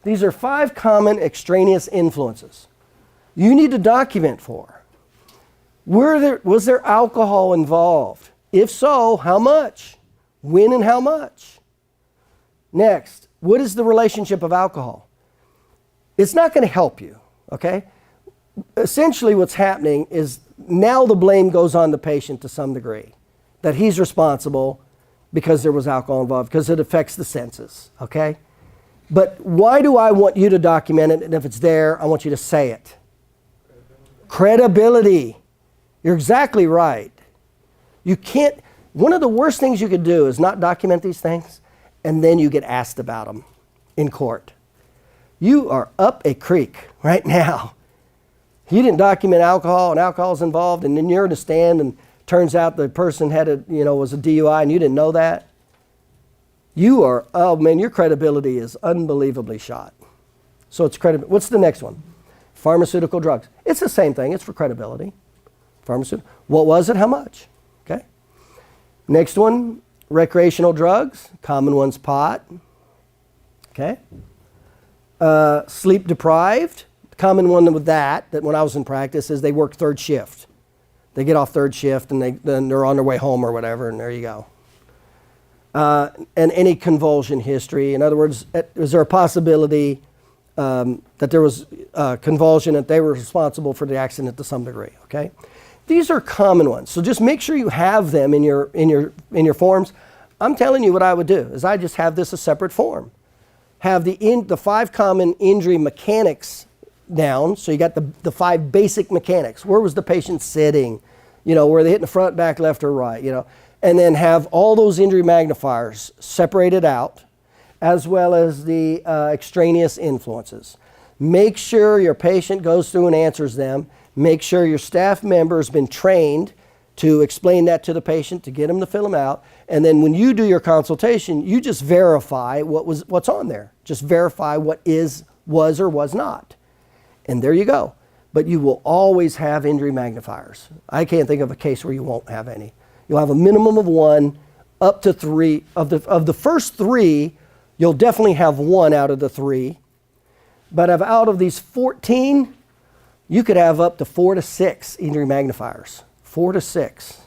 These are 5 common extraneous influences you need to document for. Was there alcohol involved? If so, how much? When and how much? Next, what is the relationship of alcohol? It's not going to help you, okay? Essentially what's happening is now the blame goes on the patient to some degree, that he's responsible because there was alcohol involved, because it affects the senses, okay? But why do I want you to document it? And if it's there, I want you to say it. Credibility. You're exactly right. You can't, one of the worst things you could do is not document these things, and then you get asked about them in court. You are up a creek right now. You didn't document alcohol, and alcohol's involved, and then you're in a stand, and turns out the person had was a DUI, and you didn't know that. You are, oh man, your credibility is unbelievably shot. So it's credibility. What's the next one? Pharmaceutical drugs. It's the same thing. It's for credibility. Pharmaceutical. What was it? How much? Okay. Next one, recreational drugs. Common one's pot. Okay. Sleep deprived. Common one with that when I was in practice is they work 3rd shift. They get off 3rd shift and then they're on their way home or whatever, and there you go. And any convulsion history. In other words, is there a possibility that there was convulsion, that they were responsible for the accident to some degree? Okay, these are common ones. So just make sure you have them in your forms. I'm telling you what I would do is I just have this a separate form. Have the 5 common injury mechanics down. So you got the 5 basic mechanics. Where was the patient sitting? Were they hitting the front, back, left, or right? And then have all those injury magnifiers separated out, as well as the extraneous influences. Make sure your patient goes through and answers them. Make sure your staff member has been trained to explain that to the patient, to get them to fill them out. And then when you do your consultation, you just verify what's on there. Just verify what was or was not. And there you go. But you will always have injury magnifiers. I can't think of a case where you won't have any. You'll have a minimum of 1, up to 3. Of the first 3, you'll definitely have 1 out of the 3. But out of these 14, you could have up to 4 to 6 injury magnifiers. 4 to 6.